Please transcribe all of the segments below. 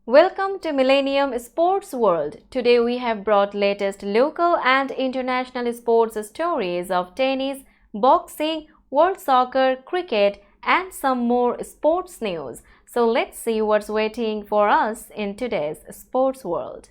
Welcome to Millennium Sports World. Today we have brought latest local and international sports stories of tennis, boxing, world soccer, cricket and some more sports news. So let's see what's waiting for us in today's sports world.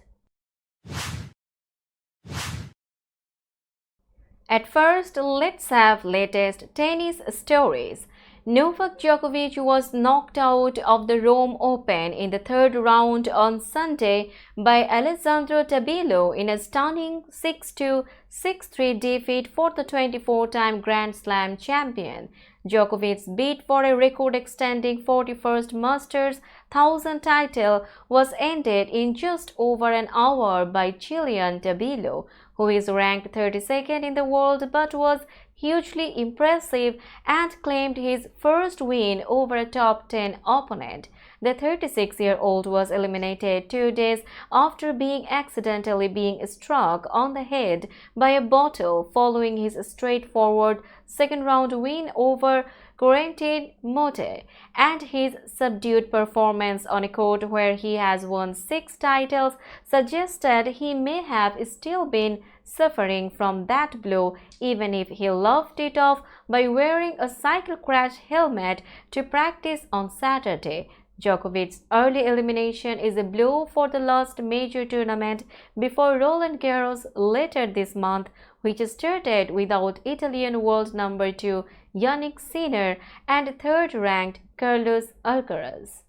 At first, let's have latest tennis stories. Novak Djokovic was knocked out of the Rome Open in the third round on Sunday by Alessandro Tabilo in a stunning 6-2, 6-3 defeat for the 24-time Grand Slam champion. Djokovic's bid for a record-extending 41st Masters 1000 title was ended in just over an hour by Chilean Tabilo, who is ranked 32nd in the world but was hugely impressive and claimed his first win over a top 10 opponent. The 36-year-old was eliminated 2 days after accidentally being struck on the head by a bottle following his straightforward second-round win over Corentin Moutet and his subdued performance on a court where he has won 6 titles suggested he may have still been suffering from that blow, even if he laughed it off by wearing a cycle crash helmet to practice on Saturday. Djokovic's early elimination is a blow for the last major tournament before Roland Garros later this month, which started without Italian world number 2 Yannick Sinner and third-ranked Carlos Alcaraz.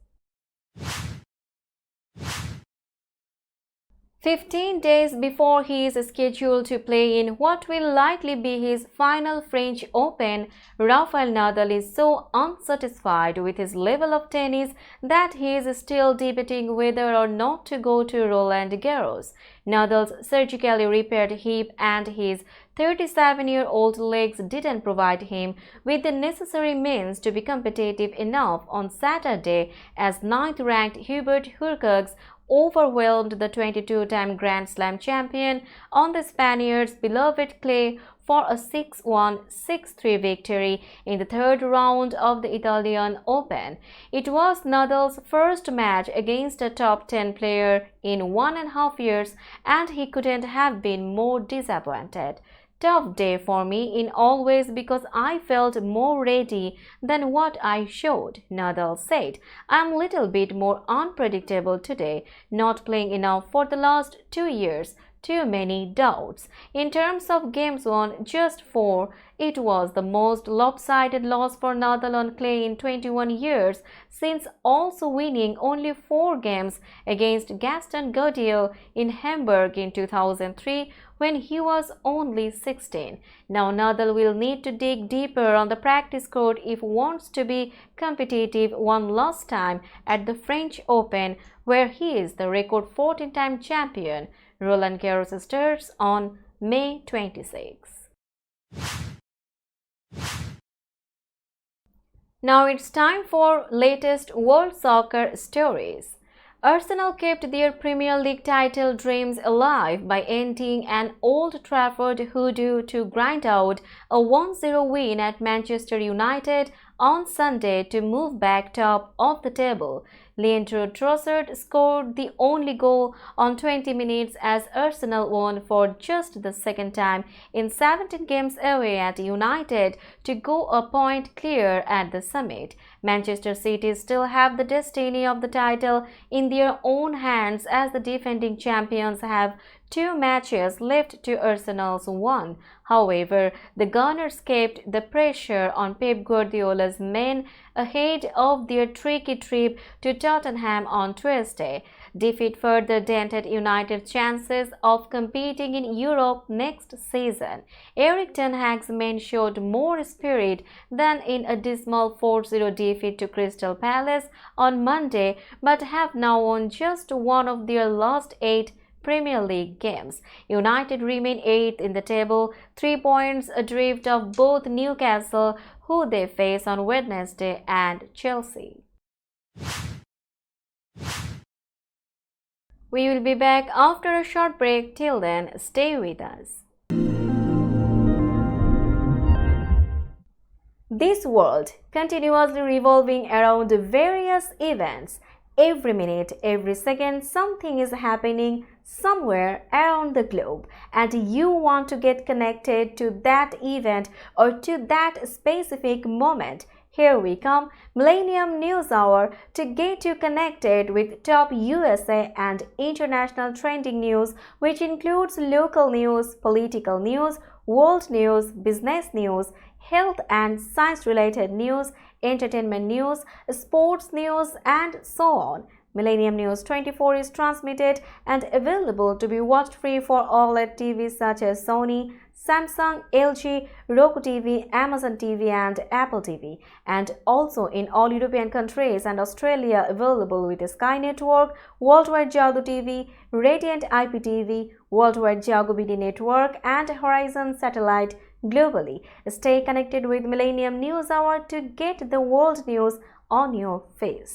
15 days before he is scheduled to play in what will likely be his final French Open, Rafael Nadal is so unsatisfied with his level of tennis that he is still debating whether or not to go to Roland Garros. Nadal's surgically repaired hip and his 37-year-old legs didn't provide him with the necessary means to be competitive enough on Saturday as 9th-ranked Hubert Hurkacz overwhelmed the 22-time Grand Slam champion on the Spaniard's beloved clay for a 6-1, 6-3 victory in the third round of the Italian Open. It was Nadal's first match against a top 10 player in 1.5 years, and he couldn't have been more disappointed. Tough day for me in all ways because I felt more ready than what I showed, Nadal said. I'm a little bit more unpredictable today, not playing enough for the last 2 years. Too many doubts. In terms of games won, just 4. It was the most lopsided loss for Nadal on clay in 21 years, since also winning only 4 games against Gaston Gaudio in Hamburg in 2003 when he was only 16. Now Nadal will need to dig deeper on the practice court if he wants to be competitive one last time at the French Open, where he is the record 14-time champion. Roland Garros starts on May 26. Now it's time for latest world soccer stories. Arsenal kept their Premier League title dreams alive by ending an Old Trafford hoodoo to grind out a 1-0 win at Manchester United on Sunday to move back top of the table. Leandro Trossard scored the only goal on 20 minutes as Arsenal won for just the second time in 17 games away at United to go a point clear at the summit. Manchester City still have the destiny of the title in their own hands as the defending champions have 2 matches left to Arsenal's 1. However, the Gunners kept the pressure on Pep Guardiola's men ahead of their tricky trip to Tottenham on Tuesday. Defeat further dented United's chances of competing in Europe next season. Erik ten Hag's men showed more spirit than in a dismal 4-0 defeat to Crystal Palace on Monday, but have now won just one of their last 8 Premier League games. United remain 8th in the table, 3 points adrift of both Newcastle, who they face on Wednesday, and Chelsea. We will be back after a short break. Till then, stay with us. This world continuously revolving around various events Every minute, every second, something is happening somewhere around the globe, and you want to get connected to that event or to that specific moment. Here we come, Millennium News Hour, to get you connected with top USA and international trending news, which includes local news, political news, world news, business news, health and science-related news, entertainment news, sports news, and so on. Millennium News 24 is transmitted and available to be watched free for OLED TVs such as Sony, Samsung, LG, Roku TV, Amazon TV, and Apple TV, and also in all European countries and Australia available with Sky Network, Worldwide Jago TV, Radiant IPTV, Worldwide Jago BD Network, and Horizon Satellite globally. Stay connected with Millennium News Hour to get the world news on your feed.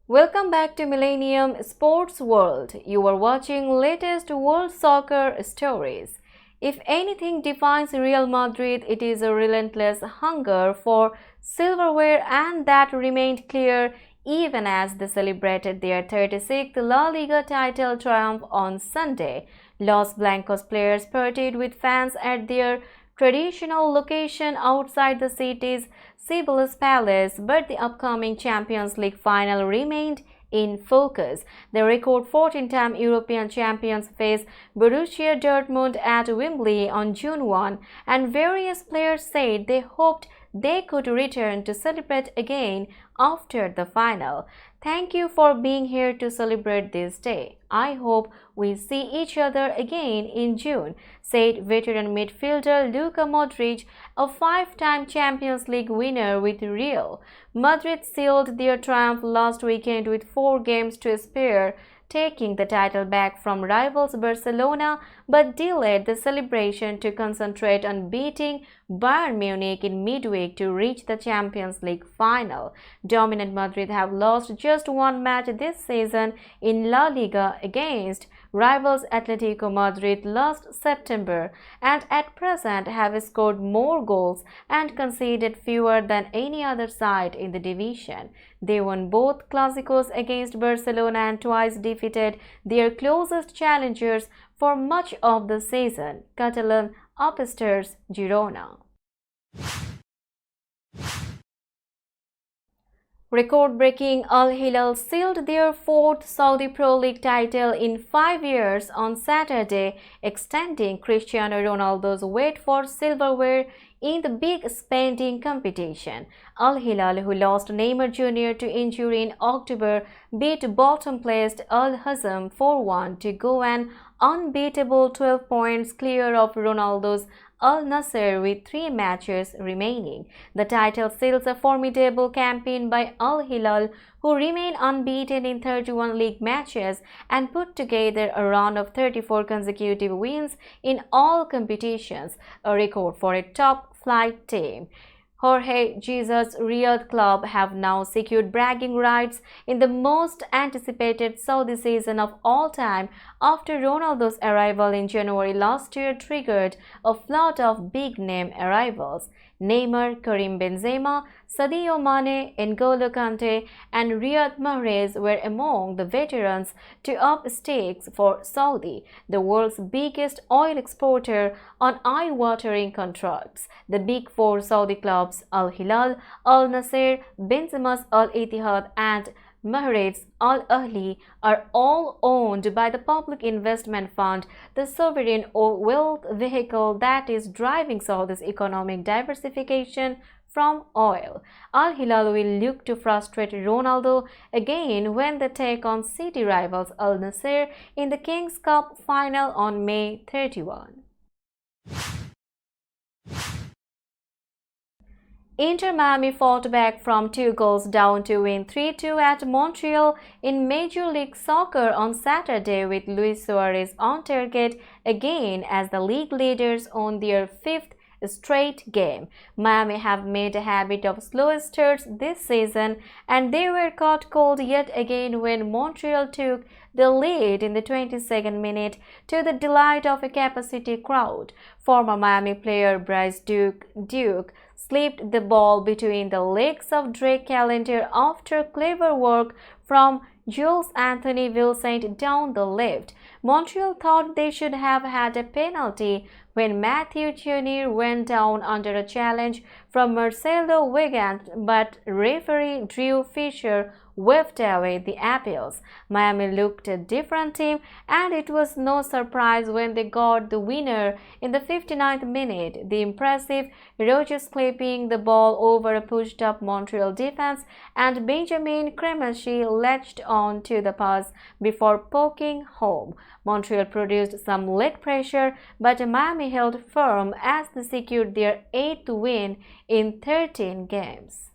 Welcome back to Millennium Sports World. You are watching latest world soccer stories. If anything defines Real Madrid, it is a relentless hunger for silverware, and that remained clear even as they celebrated their 36th La Liga title triumph on Sunday. Los Blancos players partied with fans at their traditional location outside the city's Cibeles Palace, but the upcoming Champions League final remained in focus. The record 14-time European champions face Borussia Dortmund at Wembley on June 1, and various players said they hoped they could return to celebrate again after the final. Thank you for being here to celebrate this day. I hope we see each other again in June, said veteran midfielder Luka Modric, a 5-time Champions League winner with Real. Madrid sealed their triumph last weekend with 4 games to spare, taking the title back from rivals Barcelona, but delayed the celebration to concentrate on beating Bayern Munich in midweek to reach the Champions League final. Dominant Madrid have lost just 1 match this season in La Liga against rivals Atletico Madrid last September, and at present have scored more goals and conceded fewer than any other side in the division. They won both Clásicos against Barcelona and twice defeated their closest challengers for much of the season, Catalan upstarts Girona. Record-breaking Al Hilal sealed their 4th Saudi Pro League title in 5 years on Saturday, extending Cristiano Ronaldo's wait for silverware in the big spending competition. Al Hilal, who lost Neymar Jr. to injury in October, beat bottom-placed Al Hazm 4-1 to go an unbeatable 12 points clear of Ronaldo's Al Nassr with 3 matches remaining. The title seals a formidable campaign by Al Hilal, who remain unbeaten in 31 league matches and put together a run of 34 consecutive wins in all competitions, a record for a top-flight team. Jorge Jesus' Riyadh club have now secured bragging rights in the most anticipated Saudi season of all time after Ronaldo's arrival in January last year triggered a flood of big-name arrivals. Neymar, Karim Benzema, Sadio Mane, N'Golo Kante, and Riyad Mahrez were among the veterans to up stakes for Saudi, the world's biggest oil exporter, on eye-watering contracts. The big 4 Saudi clubs, Al Hilal, Al Nassr, Benzema's Al Ittihad, and Mahrez's Al Ahli, are all owned by the Public Investment Fund, the sovereign wealth vehicle that is driving Saudi's economic diversification from oil. Al Hilal will look to frustrate Ronaldo again when they take on city rivals Al Nassr in the Kings Cup final on May 31. Inter Miami fought back from 2 goals down to win 3-2 at Montreal in Major League Soccer on Saturday, with Luis Suarez on target again as the league leaders on their 5th straight game. Miami have made a habit of slow starts this season, and they were caught cold yet again when Montreal took the lead in the 22nd minute to the delight of a capacity crowd. Former Miami player Bryce Duke slipped the ball between the legs of Drake Callender after clever work from Jules Anthony Vincent down the left. Montreal thought they should have had a penalty when Matthew Tonnerre went down under a challenge from Marcelo Wigand, but referee Drew Fisher waved away the appeals. Miami looked a different team, and it was no surprise when they got the winner in the 59th minute. The impressive Rogers clipping the ball over a pushed-up Montreal defense, and Benjamin Cremaschi latched on to the pass before poking home. Montreal produced some leg pressure, but Miami held firm as they secured their 8th win in 13 games.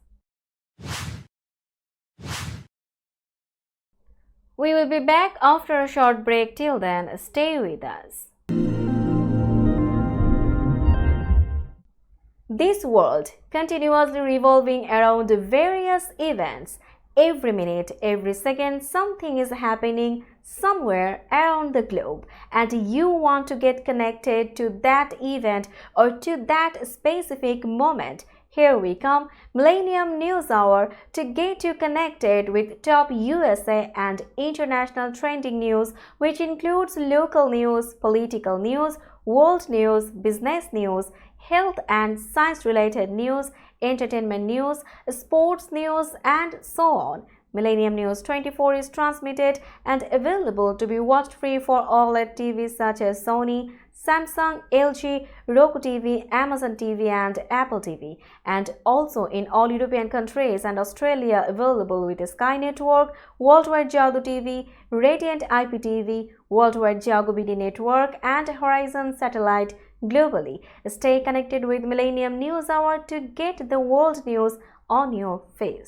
We will be back after a short break. Till then, stay with us. This world continuously revolving around various events. Every minute, every second, something is happening somewhere around the globe, and you want to get connected to that event or to that specific moment. Here we come, Millennium News Hour, to get you connected with top USA and international trending news, which includes local news, political news, world news, business news, health and science-related news, entertainment news, sports news, and so on. Millennium News 24 is transmitted and available to be watched free for OLED TVs such as Sony, Samsung, LG, Roku TV, Amazon TV, and Apple TV, and also in all European countries and Australia available with Sky Network, Worldwide Jago TV, Radiant IPTV, Worldwide Jago BD Network, and Horizon Satellite globally. Stay connected with Millennium News Hour to get the world news on your feed.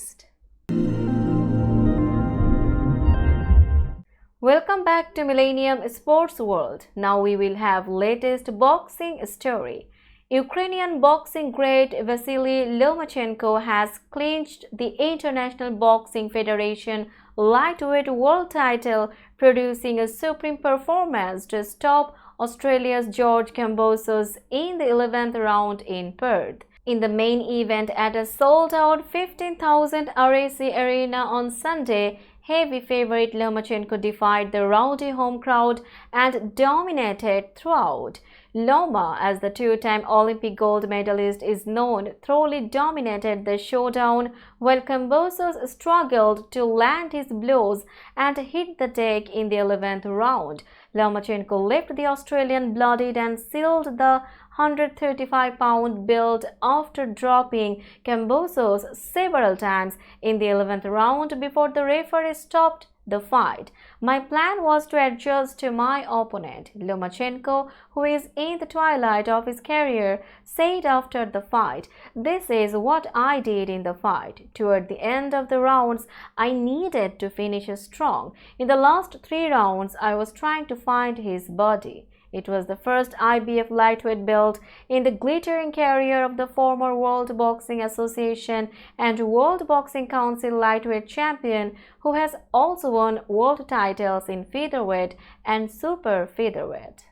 Welcome back to Millennium Sports World. Now we will have latest boxing story. Ukrainian boxing great Vasily Lomachenko has clinched the International Boxing Federation lightweight world title, producing a supreme performance to stop Australia's George Kambosos in the 11th round in Perth. In the main event at a sold-out 15,000 RAC Arena on Sunday, heavy favorite Lomachenko defied the rowdy home crowd and dominated throughout. Loma, as the two-time Olympic gold medalist is known, thoroughly dominated the showdown, while Kambosos struggled to land his blows and hit the deck in the 11th round. Lomachenko left the Australian bloodied and sealed the 135-pound belt after dropping Kambosos several times in the 11th round before the referee stopped the fight. My plan was to adjust to my opponent, Lomachenko, who is in the twilight of his career, said after the fight. This is what I did in the fight. Toward the end of the rounds, I needed to finish strong. In the last 3 rounds, I was trying to find his body. It was the first IBF lightweight belt in the glittering career of the former World Boxing Association and World Boxing Council lightweight champion, who has also won world titles in featherweight and super featherweight.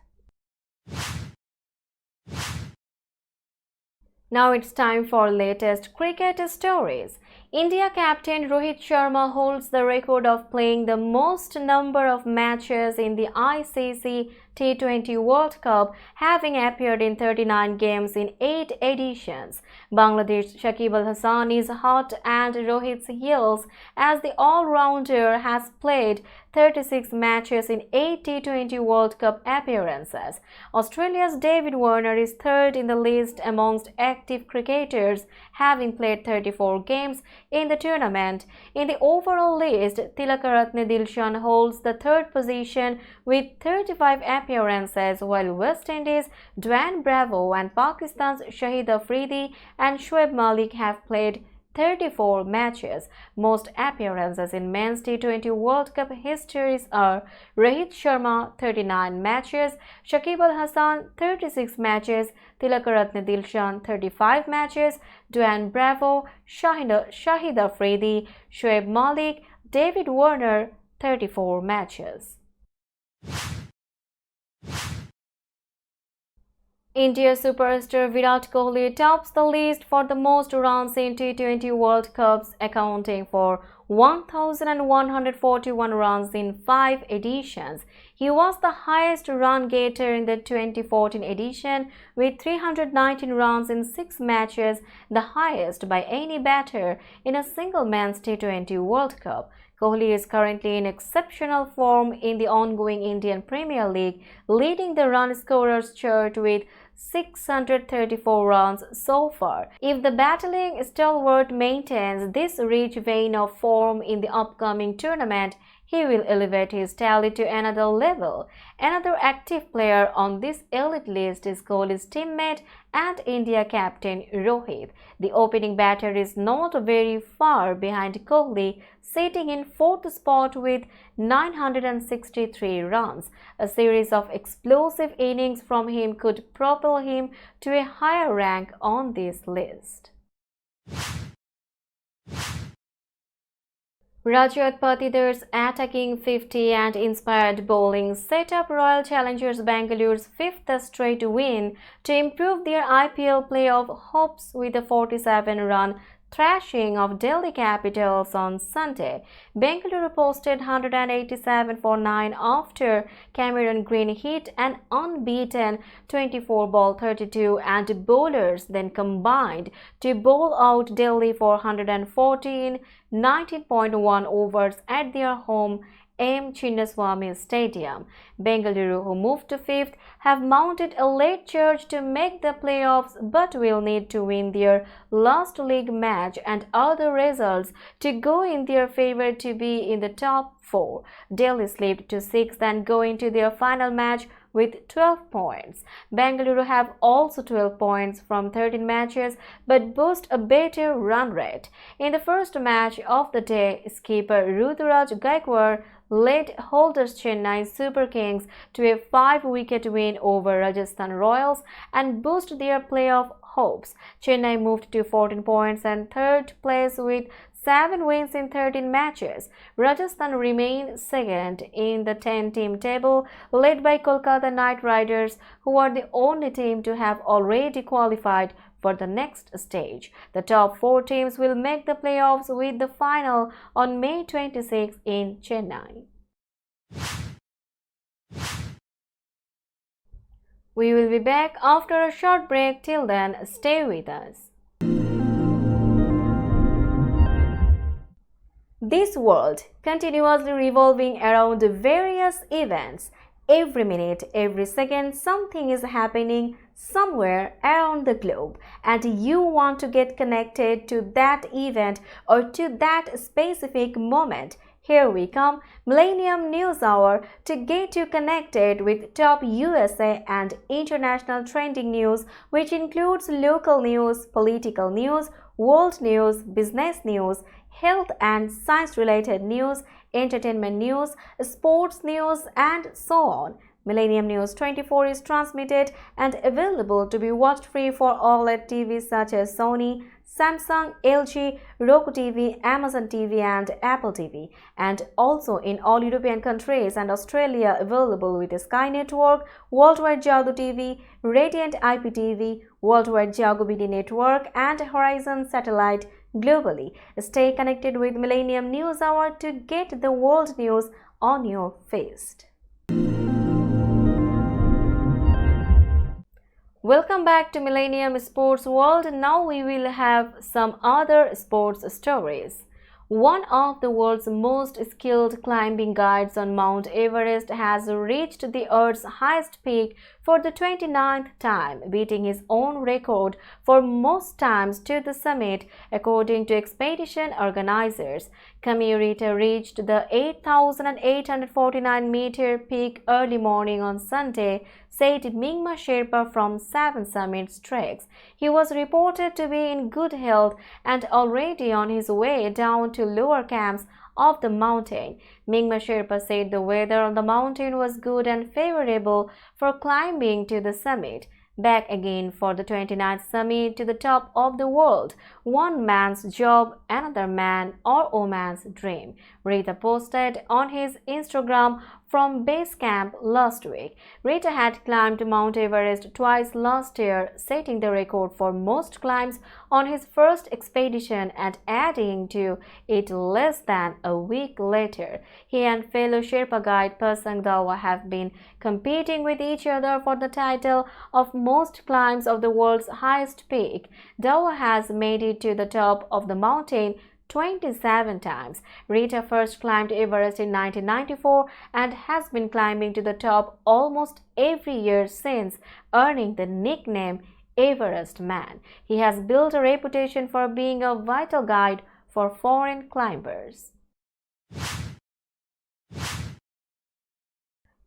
Now it's time for latest cricket stories. India captain Rohit Sharma holds the record of playing the most number of matches in the ICC T20 World Cup, having appeared in 39 games in 8 editions. Bangladesh Shakib Al Hasan is hot and Rohit's heels as the all-rounder has played 36 matches in 8 T20 World Cup appearances. Australia's David Warner is third in the list amongst active cricketers, having played 34 games in the tournament. In the overall list, Tilakaratne Dilshan holds the third position with 35 appearances, while West Indies' Dwayne Bravo and Pakistan's Shahid Afridi and Shoaib Malik have played 34 matches. Most appearances in men's T20 World Cup histories are Rohit Sharma 39 matches, Shakib Al Hasan 36 matches, Tilakaratne Dilshan 35 matches, Dwayne Bravo, Shahid Afridi, Shoaib Malik, David Warner 34 matches. India superstar Virat Kohli tops the list for the most runs in T20 World Cups, accounting for 1,141 runs in 5 editions. He was the highest run getter in the 2014 edition with 319 runs in 6 matches, the highest by any batter in a single men's T20 World Cup. Kohli is currently in exceptional form in the ongoing Indian Premier League, leading the run scorers chart with 634 runs so far. If the battling stalwart maintains this rich vein of form in the upcoming tournament, he will elevate his tally to another level. Another active player on this elite list is Kohli's teammate and India captain Rohit. The opening batter is not very far behind Kohli, sitting in 4th spot with 963 runs. A series of explosive innings from him could propel him to a higher rank on this list. Rajat Patidar's attacking 50 and inspired bowling set up Royal Challengers Bangalore's 5th straight win to improve their IPL playoff hopes with a 47-run thrashing of Delhi Capitals on Sunday. Bengaluru posted 187 for 9 after Cameron Green hit an unbeaten 24 ball 32 and bowlers then combined to bowl out Delhi for 114 19.1 overs at their home M. Chinnaswamy Stadium. Bengaluru, who moved to 5th, have mounted a late charge to make the playoffs but will need to win their last league match and other results to go in their favor to be in the top 4. Delhi slipped to 6th and go into their final match with 12 points. Bengaluru have also 12 points from 13 matches but boast a better run rate. In the first match of the day, skipper Ruturaj Gaikwad led holders Chennai Super Kings to a 5-wicket win over Rajasthan Royals and boosted their playoff hopes. Chennai moved to 14 points and 3rd place with 7 wins in 13 matches. Rajasthan remain second in the 10-team table, led by Kolkata Knight Riders, who are the only team to have already qualified for the next stage. The top 4 teams will make the playoffs with the final on May 26 in Chennai. We will be back after a short break. Till then, stay with us. This world continuously revolving around various events. Every minute, every second, something is happening somewhere around the globe, and you want to get connected to that event or to that specific moment. Here we come, Millennium News Hour, to get you connected with top USA and international trending news, which includes local news, political news, world news, business news, health and science-related news, entertainment news, sports news, and so on. Millennium News 24 is transmitted and available to be watched free for OLED TVs such as Sony, Samsung, LG, Roku TV, Amazon TV and Apple TV, and also in all European countries and Australia available with Sky Network, Worldwide Jago TV, Radiant IPTV, Worldwide Jago BD Network and Horizon Satellite globally. Stay connected with Millennium News Hour to get the world news on your feed. Welcome back to Millennium Sports World. Now we will have some other sports stories. One of the world's most skilled climbing guides on Mount Everest has reached the Earth's highest peak for the 29th time, beating his own record for most times to the summit, according to expedition organizers. Kamirita reached the 8,849-meter peak early morning on Sunday, said Mingma Sherpa from Seven Summits Treks. He was reported to be in good health and already on his way down to lower camps of the mountain. Mingma Sherpa said the weather on the mountain was good and favorable for climbing to the summit. Back again for the 29th summit to the top of the world. One man's job, another man or woman's dream. Rita posted on his Instagram from base camp last week. Rita had climbed Mount Everest twice last year, setting the record for most climbs on his first expedition and adding to it less than a week later. He and fellow Sherpa guide Pasang Dawa have been competing with each other for the title of most climbs of the world's highest peak. Dawa has made it to the top of the mountain 27 times. Rita first climbed Everest in 1994 and has been climbing to the top almost every year since, earning the nickname Everest Man. He has built a reputation for being a vital guide for foreign climbers.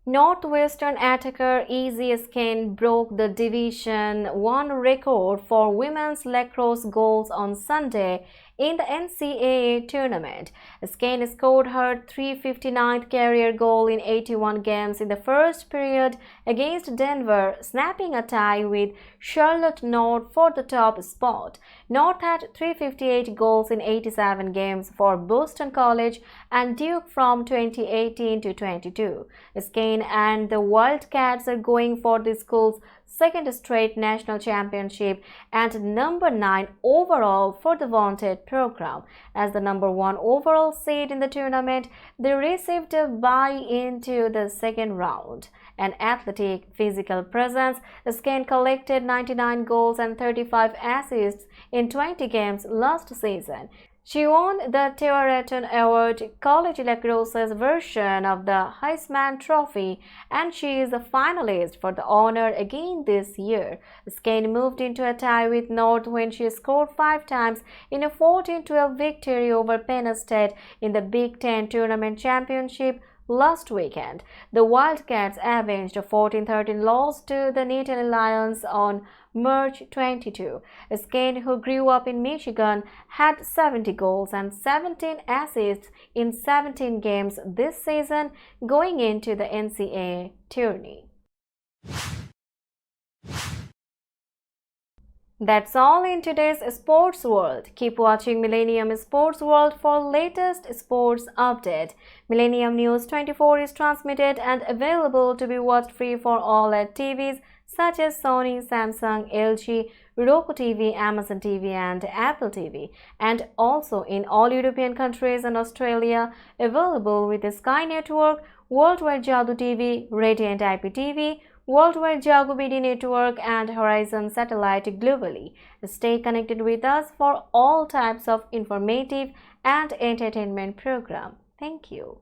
Northwestern attacker Izzy Skene broke the Division 1 record for women's lacrosse goals on Sunday in the NCAA tournament. Skene scored her 359th career goal in 81 games in the first period against Denver, snapping a tie with Charlotte North for the top spot. North had 358 goals in 87 games for Boston College and Duke from 2018 to 22. Skene and the Wildcats are going for the school's second straight national championship and number 9 overall for the vaunted program. As the number 1 overall seed in the tournament, they received a bye into the second round. An athletic, physical presence, Skene collected 99 goals and 35 assists in 20 games last season. She won the Tewaaraton Award, college lacrosse's version of the Heisman Trophy, and she is a finalist for the honor again this year. Skene moved into a tie with North when she scored 5 times in a 14-12 victory over Penn State in the Big Ten Tournament Championship last weekend. The Wildcats avenged a 14-13 loss to the Nittany Lions on March 22. Skene, who grew up in Michigan, had 70 goals and 17 assists in 17 games this season going into the NCAA tourney. That's all in today's Sports World. Keep watching Millennium Sports World for latest sports update. Millennium News 24 is transmitted and available to be watched free for all at TVs such as Sony, Samsung, LG, Roku TV, Amazon TV and Apple TV, and also in all European countries and Australia, available with the Sky Network, Worldwide Jadoo TV, Radiant IPTV, Worldwide Jago BD Network and Horizon Satellite globally. Stay connected with us for all types of informative and entertainment program. Thank you.